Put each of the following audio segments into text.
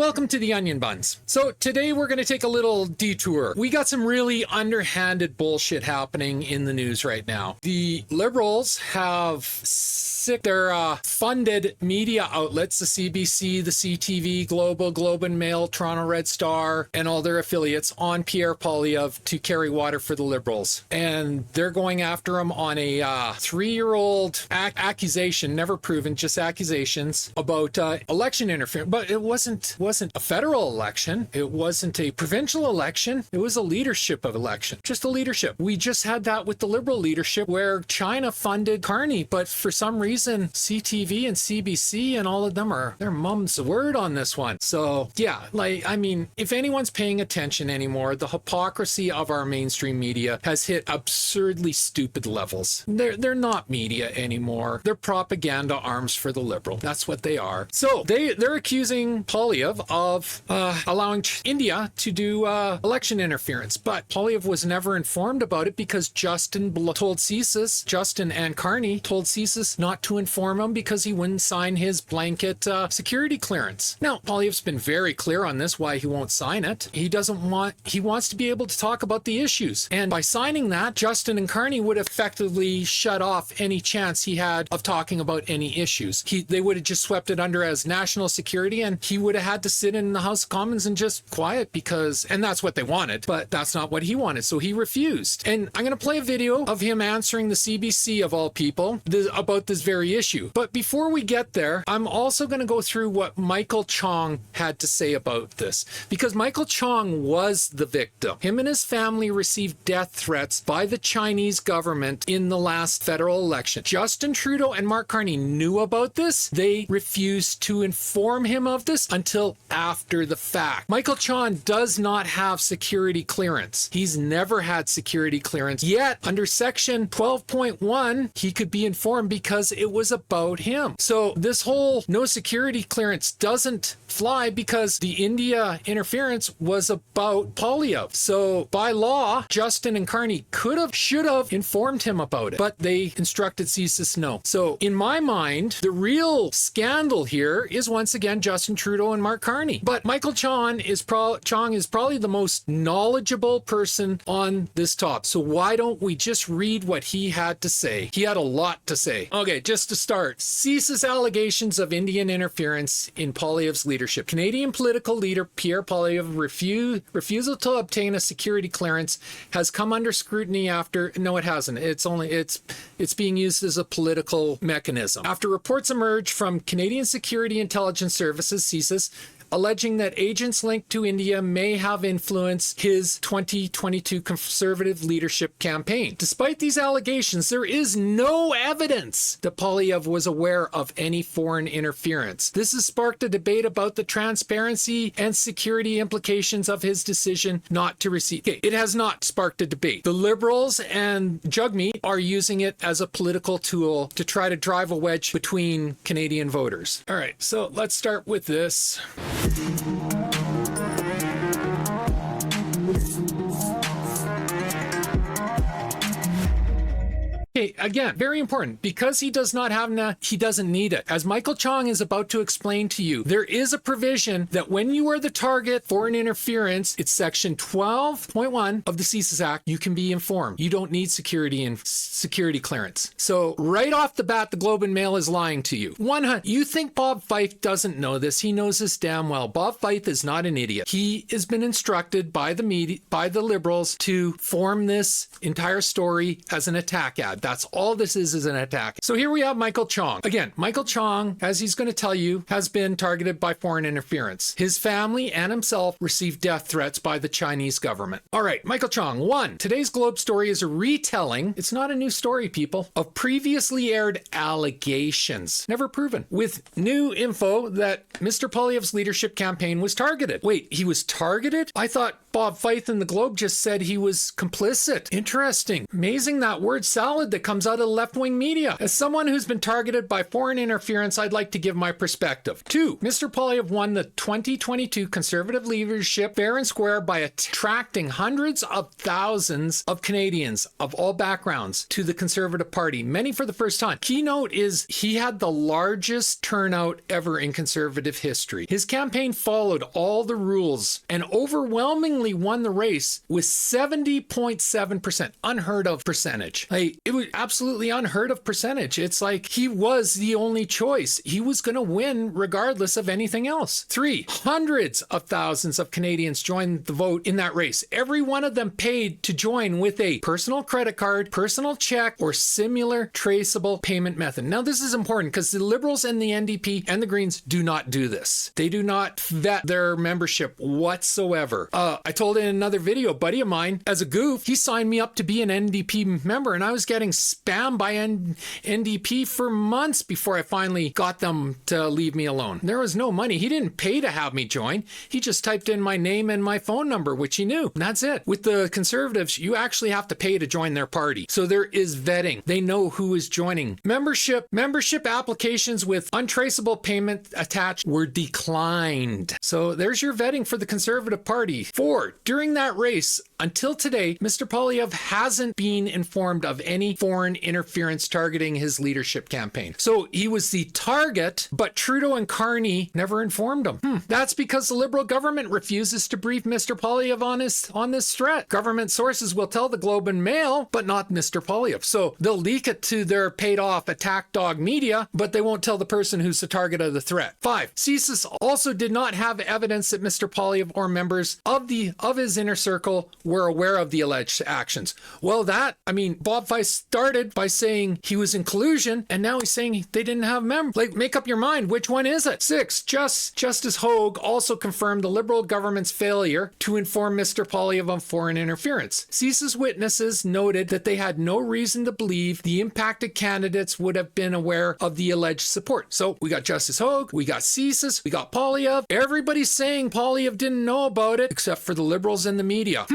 Welcome to the Onion Buns. So today we're going to take a little detour. We got some really underhanded bullshit happening in the news right now. The Liberals have sick their funded media outlets, the CBC, the CTV, Global, Globe and Mail, Toronto Red Star, and all their affiliates on Pierre Poilievre to carry water for the Liberals. And they're going after him on a 3-year-old accusation, never proven, just accusations about election interference. But it wasn't a federal election. It wasn't a provincial election. It was a leadership of election. Just a leadership. We just had that with the Liberal leadership where China funded Carney, but for some reason CTV and CBC and all of them are their mum's word on this one. So yeah, if anyone's paying attention anymore, the hypocrisy of our mainstream media has hit absurdly stupid levels. They're not media anymore. They're propaganda arms for the Liberal. That's what they are. So they're accusing Poilievre of allowing India to do election interference, but Poilievre was never informed about it because Justin and Carney told CSIS not to inform him because he wouldn't sign his blanket security clearance. Now, Poilievre's been very clear on this, why he won't sign it. He wants to be able to talk about the issues. And by signing that, Justin and Carney would effectively shut off any chance he had of talking about any issues. They would have just swept it under as national security, and he would have had to sit in the House of Commons and just quiet and that's what they wanted, but that's not what he wanted. So he refused. And I'm going to play a video of him answering the CBC of all people about this very issue. But before we get there, I'm also going to go through what Michael Chong had to say about this, because Michael Chong was the victim. Him and his family received death threats by the Chinese government in the last federal election. Justin Trudeau and Mark Carney knew about this. They refused to inform him of this until after the fact. Michael Chong does not have security clearance. He's never had security clearance. Yet, under section 12.1, he could be informed because it was about him. So this whole no security clearance doesn't fly because the India interference was about Poilievre. So by law, Justin and Carney should have informed him about it, but they instructed CSIS no. So in my mind, the real scandal here is once again Justin Trudeau and Mark Carney. But Michael Chong is probably the most knowledgeable person on this topic. So why don't we just read what he had to say? He had a lot to say. Okay, just to start, CSIS allegations of Indian interference in Poilievre's leadership. Canadian political leader Pierre Poilievre refusal to obtain a security clearance has come under scrutiny after, no it hasn't, it's being used as a political mechanism. After reports emerged from Canadian Security Intelligence Services, CSIS, alleging that agents linked to India may have influenced his 2022 Conservative leadership campaign. Despite these allegations, there is no evidence that Poilievre was aware of any foreign interference. This has sparked a debate about the transparency and security implications of his decision not to receive. Okay, it has not sparked a debate. The Liberals and Jugmeat are using it as a political tool to try to drive a wedge between Canadian voters. All right, so let's start with this. Okay, again, very important, because he does not have he doesn't need it. As Michael Chong is about to explain to you, there is a provision that when you are the target for an interference, it's section 12.1 of the CSIS Act, you can be informed. You don't need security clearance. So right off the bat, the Globe and Mail is lying to you. You think Bob Fife doesn't know this? He knows this damn well. Bob Fife is not an idiot. He has been instructed by the media, by the Liberals, to form this entire story as an attack ad. That's all this is an attack. So here we have Michael Chong. Again, Michael Chong, as he's going to tell you, has been targeted by foreign interference. His family and himself received death threats by the Chinese government. All right, Michael Chong. 1. Today's Globe story is a retelling, it's not a new story, people, of previously aired allegations, never proven, with new info that Mr. Poilievre's leadership campaign was targeted. Wait, he was targeted? I thought Bob Fife in the Globe just said he was complicit. Interesting. Amazing that word salad that comes out of left-wing media. As someone who's been targeted by foreign interference, I'd like to give my perspective. 2. Mr. Poilievre won the 2022 Conservative leadership fair and square by attracting hundreds of thousands of Canadians of all backgrounds to the Conservative Party, many for the first time. Keynote is he had the largest turnout ever in Conservative history. His campaign followed all the rules and overwhelmingly won the race with 70.7%. Unheard of percentage. Like, it was absolutely unheard of percentage. It's like he was the only choice. He was going to win regardless of anything else. 3. Hundreds of thousands of Canadians joined the vote in that race. Every one of them paid to join with a personal credit card, personal check, or similar traceable payment method. Now, this is important because the Liberals and the NDP and the Greens do not do this. They do not vet their membership whatsoever. I told in another video, a buddy of mine, as a goof, he signed me up to be an NDP member, and I was getting spammed by NDP for months before I finally got them to leave me alone. There was no money. He didn't pay to have me join. He just typed in my name and my phone number, which he knew. And that's it. With the Conservatives, you actually have to pay to join their party. So there is vetting. They know who is joining. Membership applications with untraceable payment attached were declined. So there's your vetting for the Conservative Party. 4. During that race, until today, Mr. Poilievre hasn't been informed of any foreign interference targeting his leadership campaign. So he was the target, but Trudeau and Carney never informed him. That's because the Liberal government refuses to brief Mr. Poilievre on this threat. Government sources will tell the Globe and Mail, but not Mr. Poilievre. So they'll leak it to their paid-off attack dog media, but they won't tell the person who's the target of the threat. 5. CSIS also did not have evidence that Mr. Poilievre or members of his inner circle were aware of the alleged actions. Well, Bob Fife started by saying he was in collusion, and now he's saying they didn't have members. Like, make up your mind. Which one is it? 6. Justice Hogue also confirmed the Liberal government's failure to inform Mr. Poilievre on foreign interference. CSIS witnesses noted that they had no reason to believe the impacted candidates would have been aware of the alleged support. So we got Justice Hogue, we got CSIS, we got Poilievre. Everybody's saying Poilievre didn't know about it, except for the Liberals and the media.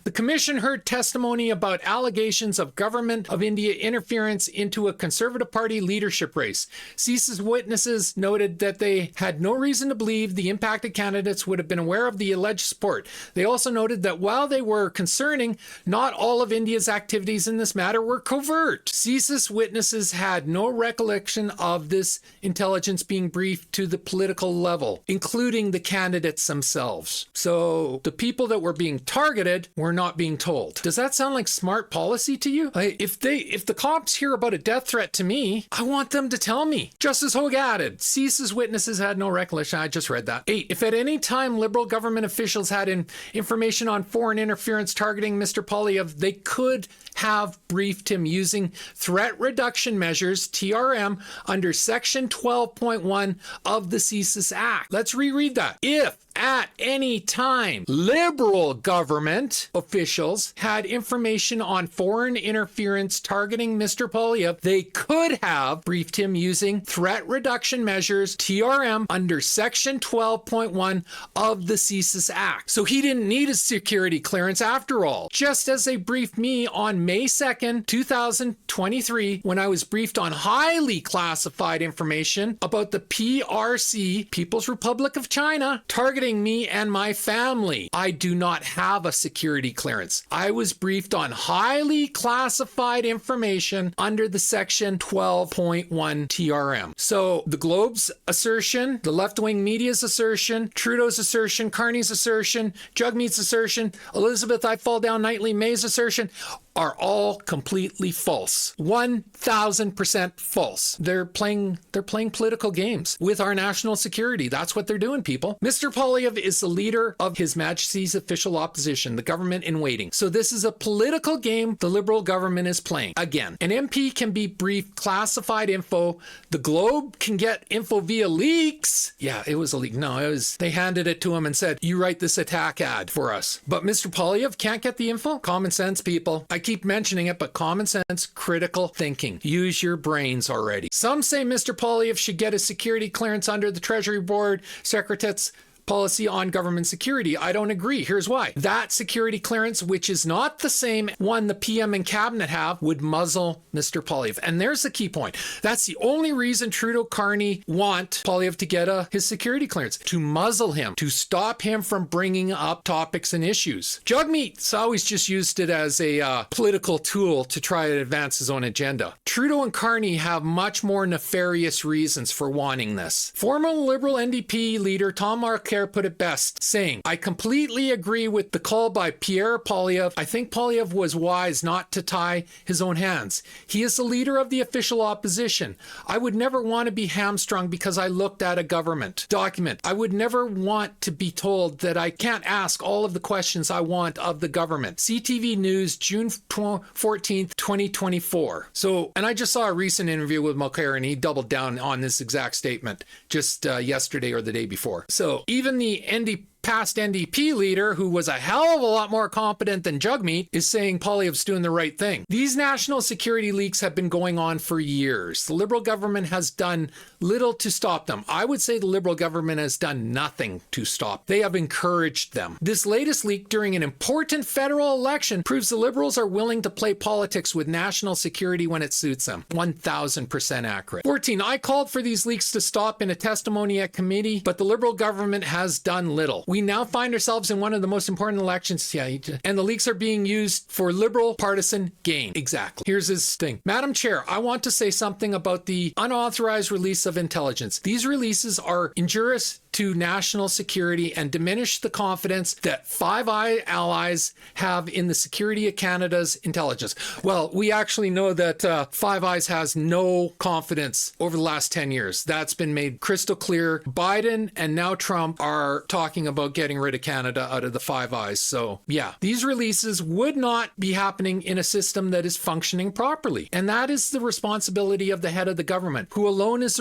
The commission heard testimony about allegations of Government of India interference into a Conservative Party leadership race. CSIS witnesses noted that they had no reason to believe the impacted candidates would have been aware of the alleged support. They also noted that while they were concerning, not all of India's activities in this matter were covert. CSIS witnesses had no recollection of this intelligence being briefed to the political level, including the candidates themselves. So the people that were being targeted were not being told. Does that sound like smart policy to you? If the cops hear about a death threat to me, I want them to tell me. Justice Hogue added, CSIS witnesses had no recollection. I just read that. 8. If at any time Liberal government officials had information on foreign interference targeting Mr. Poilievre, they could have briefed him using threat reduction measures, TRM, under Section 12.1 of the CSIS Act. Let's reread that. If at any time Liberal government officials had information on foreign interference targeting Mr. Poilievre, they could have briefed him using threat reduction measures, TRM, under Section 12.1 of the CSIS Act. So he didn't need a security clearance after all. Just as they briefed me on May 2nd, 2023, when I was briefed on highly classified information about the PRC, People's Republic of China, targeting me and my family. I do not have a security clearance. I was briefed on highly classified information under the Section 12.1 TRM. So the Globe's assertion, the left-wing media's assertion, Trudeau's assertion, Carney's assertion, Jugmeat's assertion, Elizabeth I Fall Down Nightly May's assertion, are all completely false. 1,000% false. They're playing political games with our national security. That's what they're doing, people. Mr. Poilievre is the leader of His Majesty's official opposition, the government in waiting. So this is a political game the Liberal government is playing. Again, an MP can be briefed classified info. The Globe can get info via leaks. Yeah, it was a leak. No, they handed it to him and said, you write this attack ad for us. But Mr. Poilievre can't get the info? Common sense, people. I keep mentioning it, but common sense, critical thinking. Use your brains already. Some say Mr. Poilievre should get a security clearance under the Treasury Board Secretariat's policy on government security. I don't agree. Here's why. That security clearance, which is not the same one the PM and cabinet have, would muzzle Mr. Poilievre. And there's the key point. That's the only reason Trudeau Carney want Poilievre to get his security clearance, to muzzle him, to stop him from bringing up topics and issues. Jagmeet's always just used it as a political tool to try to advance his own agenda. Trudeau and Carney have much more nefarious reasons for wanting this. Former Liberal NDP leader Tom Marquardt put it best, saying, "I completely agree with the call by Pierre Poilievre. I think Poilievre was wise not to tie his own hands. He is the leader of the official opposition. I would never want to be hamstrung because I looked at a government document. I would never want to be told that I can't ask all of the questions I want of the government." CTV News, June 14th, 2024. So, and I just saw a recent interview with Mulcair and he doubled down on this exact statement just yesterday or the day before. So even the past NDP leader, who was a hell of a lot more competent than Jagmeet, is saying Poilievre's doing the right thing. These national security leaks have been going on for years. The Liberal government has done little to stop them. I would say the Liberal government has done nothing to stop. They have encouraged them. This latest leak during an important federal election proves the Liberals are willing to play politics with national security when it suits them. 1000% accurate. 14. I called for these leaks to stop in a testimony at committee, but the Liberal government has done little. We now find ourselves in one of the most important elections, and the leaks are being used for Liberal partisan gain. Exactly. Here's his thing. Madam Chair, I want to say something about the unauthorized release of intelligence. These releases are injurious to national security and diminish the confidence that Five Eyes allies have in the security of Canada's intelligence. Well, we actually know that Five Eyes has no confidence over the last 10 years. That's been made crystal clear. Biden and now Trump are talking about getting rid of Canada out of the Five Eyes. So yeah, these releases would not be happening in a system that is functioning properly. And that is the responsibility of the head of the government, who alone is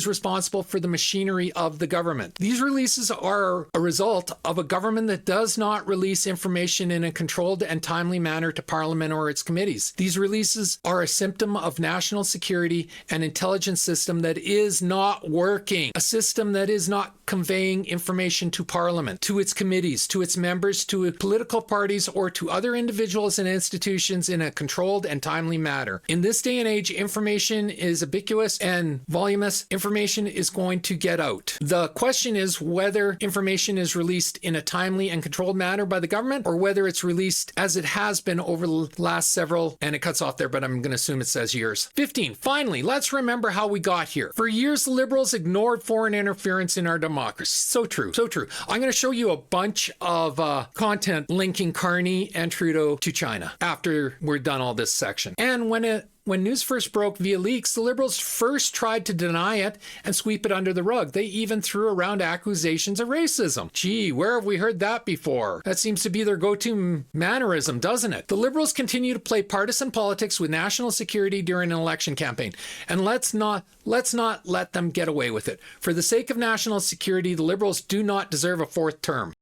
responsible for the machinery of the government. These releases are a result of a government that does not release information in a controlled and timely manner to Parliament or its committees. These releases are a symptom of national security and intelligence system that is not working, a system that is not conveying information to Parliament, to its committees, to its members, to political parties, or to other individuals and institutions in a controlled and timely manner. In this day and age, information is ubiquitous and voluminous. Information is going to get out. The question is whether information is released in a timely and controlled manner by the government, or whether it's released as it has been over the last several, and it cuts off there, but I'm going to assume it says years. 15. Finally, let's remember how we got here. For years, the Liberals ignored foreign interference in our democracy. So true. So true. I'm going to show you a bunch of content linking Carney and Trudeau to China after we're done all this section. And when news first broke via leaks, the Liberals first tried to deny it and sweep it under the rug. They even threw around accusations of racism. Gee, where have we heard that before? That seems to be their go-to mannerism, doesn't it? The Liberals continue to play partisan politics with national security during an election campaign. And let's not let them get away with it. For the sake of national security, the Liberals do not deserve a fourth term.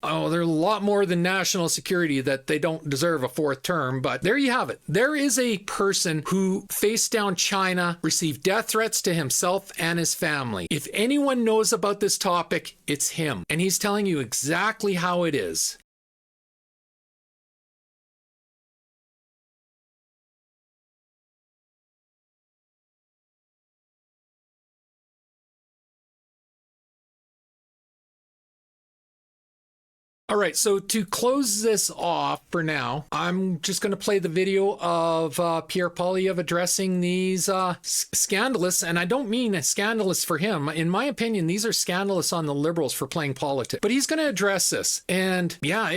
Oh, there's a lot more than national security that they don't deserve a fourth term, but there you have it. There is a person who faced down China, received death threats to himself and his family. If anyone knows about this topic, it's him. And he's telling you exactly how it is. All right, so to close this off for now, I'm just going to play the video of Pierre Poilievre addressing these scandalous, and I don't mean scandalous for him. In my opinion, these are scandalous on the Liberals for playing politics. But he's going to address this. And yeah,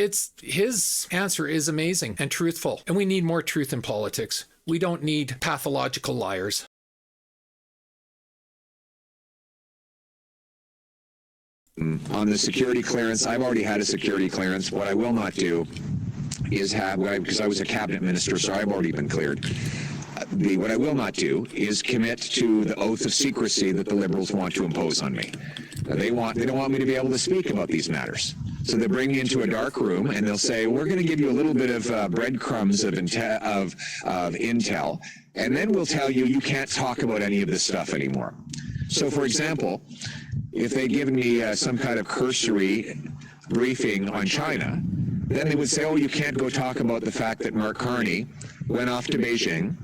his answer is amazing and truthful. And we need more truth in politics. We don't need pathological liars. On the security clearance, I've already had a security clearance. What I will not do is because I was a cabinet minister, so I've already been cleared. What I will not do is commit to the oath of secrecy that the Liberals want to impose on me. They don't want me to be able to speak about these matters. So they bring you into a dark room and they'll say, we're going to give you a little bit of breadcrumbs of intel, and then we'll tell you you can't talk about any of this stuff anymore. So, for example, if they'd given me some kind of cursory briefing on China, then they would say, oh, you can't go talk about the fact that Mark Carney went off to Beijing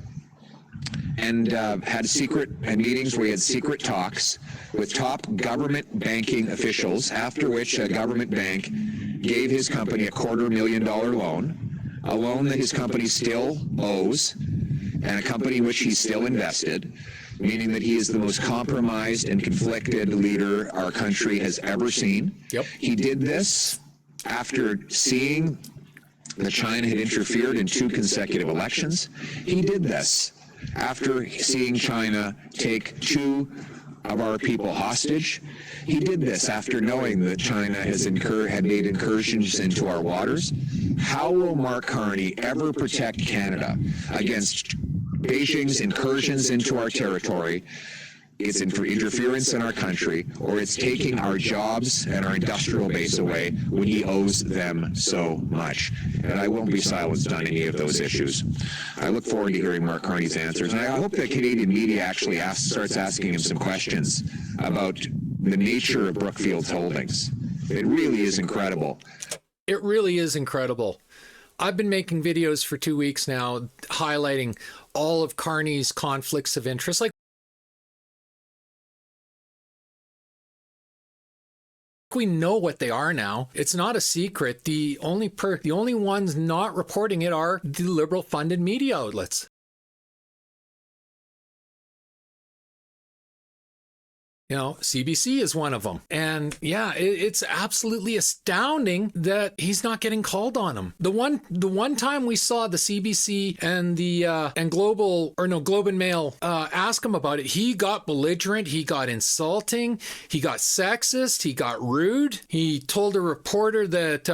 and had secret meetings where he had secret talks with top government banking officials, after which a government bank gave his company a $250,000 loan, a loan that his company still owes, and a company in which he still invested, meaning that he is the most compromised and conflicted leader our country has ever seen. Yep. He did this after seeing that China had interfered in 2 consecutive elections. He did this after seeing China take 2 of our people hostage. He did this after knowing that China had made incursions into our waters. How will Mark Carney ever protect Canada against Beijing's incursions into our territory? It's interference in our country, or it's taking our jobs and our industrial base away when he owes them so much. And I won't be silenced on any of those issues. I look forward to hearing Mark Carney's answers. And I hope that Canadian media actually starts asking him some questions about the nature of Brookfield's holdings. It really is incredible. It really is incredible. I've been making videos for 2 weeks now highlighting all of Carney's conflicts of interest. Like, we know what they are now. It's not a secret. The only ones not reporting it are the liberal funded media outlets. You know, CBC is one of them. And yeah, it's absolutely astounding that he's not getting called on them. The one time we saw the CBC and the Globe and Mail ask him about it, he got belligerent, he got insulting, he got sexist, he got rude. He told a reporter that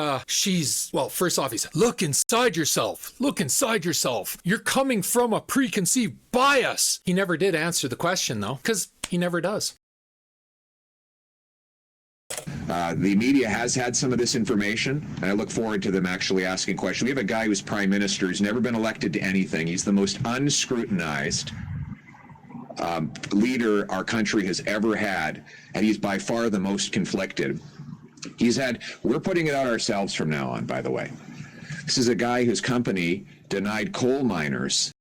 first off, he said, look inside yourself. Look inside yourself. You're coming from a preconceived bias. He never did answer the question though, because he never does. The media has had some of this information, and I look forward to them actually asking questions. We have a guy who's prime minister who's never been elected to anything. He's the most unscrutinized leader our country has ever had, and he's by far the most conflicted. We're putting it out ourselves from now on, by the way. This is a guy whose company denied coal miners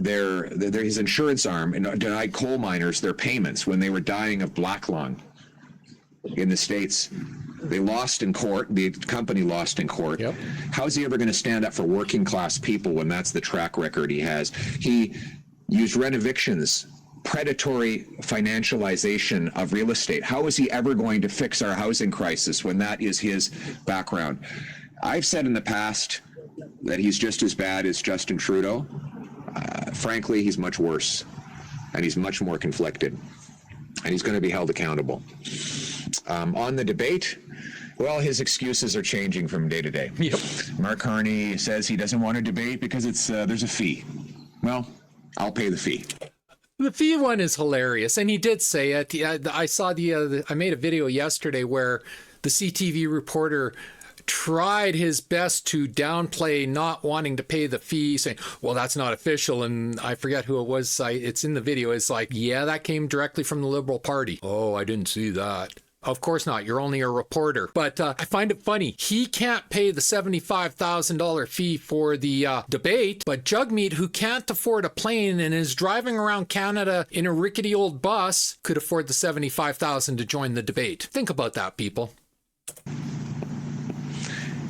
his insurance arm denied coal miners their payments when they were dying of black lung in the States. They lost in court. The company lost in court. Yep. How is he ever going to stand up for working class people when that's the track record he has? He used rent evictions, predatory financialization of real estate. How is he ever going to fix our housing crisis when that is his background? I've said in the past that he's just as bad as Justin Trudeau. Frankly, he's much worse, and he's much more conflicted, and he's going to be held accountable. On the debate, well, his excuses are changing from day to day. Yep. Mark Carney says he doesn't want to debate because there's a fee. Well, I'll pay the fee. The fee one is hilarious, and he did say it. I saw I made a video yesterday where the CTV reporter tried his best to downplay not wanting to pay the fee, saying, well, that's not official. And I forget who it was. It's in the video. It's like, yeah, that came directly from the Liberal Party. Oh, I didn't see that. Of course not. You're only a reporter. But I find it funny. He can't pay the $75,000 fee for the debate, but Jugmeat, who can't afford a plane and is driving around Canada in a rickety old bus, could afford the $75,000 to join the debate. Think about that, people.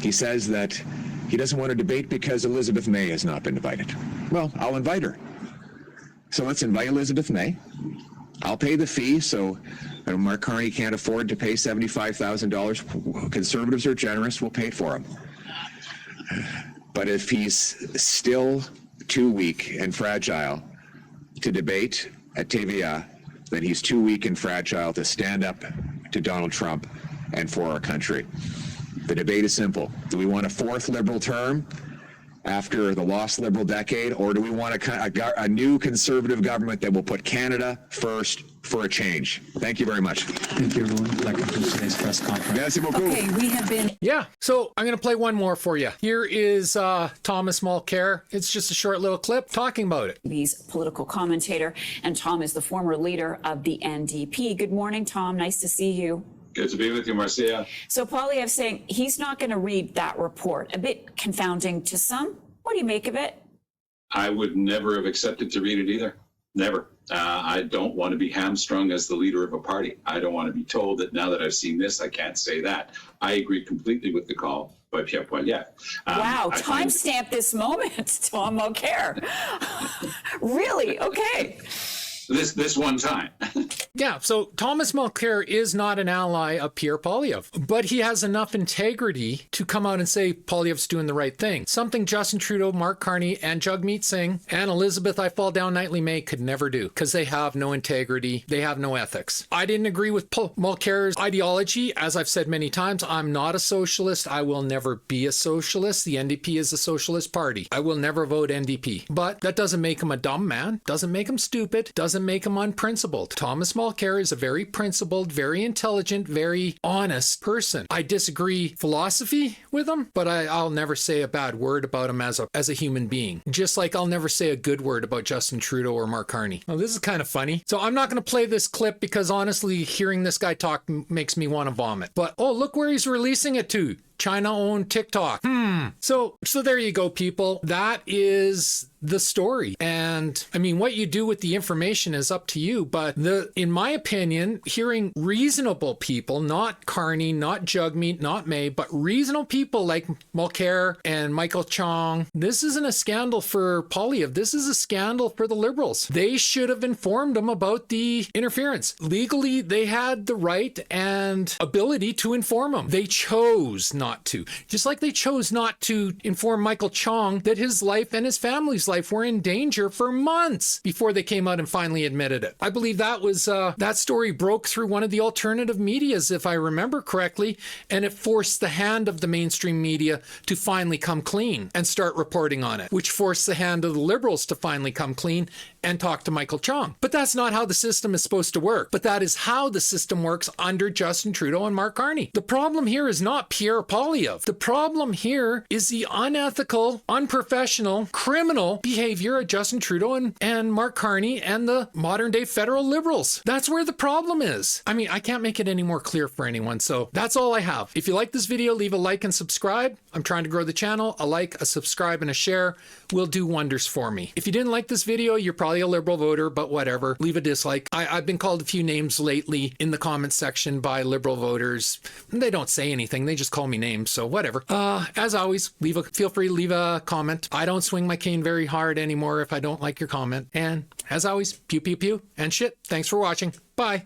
He says that he doesn't want to debate because Elizabeth May has not been invited. Well, I'll invite her. So let's invite Elizabeth May. I'll pay the fee, so Mark Carney can't afford to pay $75,000. Conservatives are generous, we'll pay it for him. But if he's still too weak and fragile to debate at TVA, then he's too weak and fragile to stand up to Donald Trump and for our country. The debate is simple. Do we want a fourth Liberal term after the lost Liberal decade, or do we want a new Conservative government that will put Canada first for a change. Thank you very much. Thank you, everyone. That concludes today's press conference. Merci beaucoup. Okay, we have been. Yeah, so I'm going to play one more for you. Here is Thomas Mulcair. It's just a short little clip talking about it. He's political commentator, and Tom is the former leader of the NDP. Good morning, Tom. Nice to see you. Good to be with you, Marcia. So Poilievre saying he's not going to read that report. A bit confounding to some. What do you make of it? I would never have accepted to read it either. Never. I don't want to be hamstrung as the leader of a party. I don't want to be told that now that I've seen this, I can't say that. I agree completely with the call by Pierre Poilievre. Wow, timestamp this moment, Tom Mulcair. Really? Okay. This one time. Yeah, so Thomas Mulcair is not an ally of Pierre Poilievre, but he has enough integrity to come out and say Poilievre's doing the right thing. Something Justin Trudeau, Mark Carney, and Jagmeet Singh and Elizabeth I Fall Down Nightly May could never do because they have no integrity. They have no ethics. I didn't agree with Mulcair's ideology. As I've said many times, I'm not a socialist. I will never be a socialist. The NDP is a socialist party. I will never vote NDP. But that doesn't make him a dumb man, doesn't make him stupid, doesn't make him unprincipled. Thomas Mulcair is a very principled, very intelligent, very honest person. I disagree philosophy with him, but I'll never say a bad word about him as a human being. Just like I'll never say a good word about Justin Trudeau or Mark Carney. Well, this is kind of funny. So I'm not going to play this clip because honestly, hearing this guy talk makes me want to vomit. But oh, look where he's releasing it to. China-owned TikTok. So there you go, people. That is the story. And I mean, what you do with the information is up to you. But in my opinion, hearing reasonable people, not Carney, not Jagmeet, not May, but reasonable people like Mulcair and Michael Chong, this isn't a scandal for Poilievre. This is a scandal for the Liberals. They should have informed them about the interference. Legally, they had the right and ability to inform them. They chose not to. Just like they chose not to inform Michael Chong that his life and his family's life were in danger for months before they came out and finally admitted it. I believe that was that story broke through one of the alternative medias, if I remember correctly, and it forced the hand of the mainstream media to finally come clean and start reporting on it, which forced the hand of the Liberals to finally come clean and talk to Michael Chong. But that's not how the system is supposed to work. But that is how the system works under Justin Trudeau and Mark Carney. The problem here is not Pierre Poilievre. The problem here is the unethical, unprofessional, criminal behavior of Justin Trudeau and Mark Carney and the modern day federal Liberals. That's where the problem is. I mean, I can't make it any more clear for anyone. So that's all I have. If you like this video, leave a like and subscribe. I'm trying to grow the channel. A like, a subscribe, and a share will do wonders for me. If you didn't like this video, you're probably a Liberal voter, but whatever. Leave a dislike. I've been called a few names lately in the comments section by Liberal voters. They don't say anything. They just call me names. So whatever. As always, feel free to leave a comment. I don't swing my cane very hard anymore if I don't like your comment. And as always, pew, pew, pew, and shit. Thanks for watching. Bye.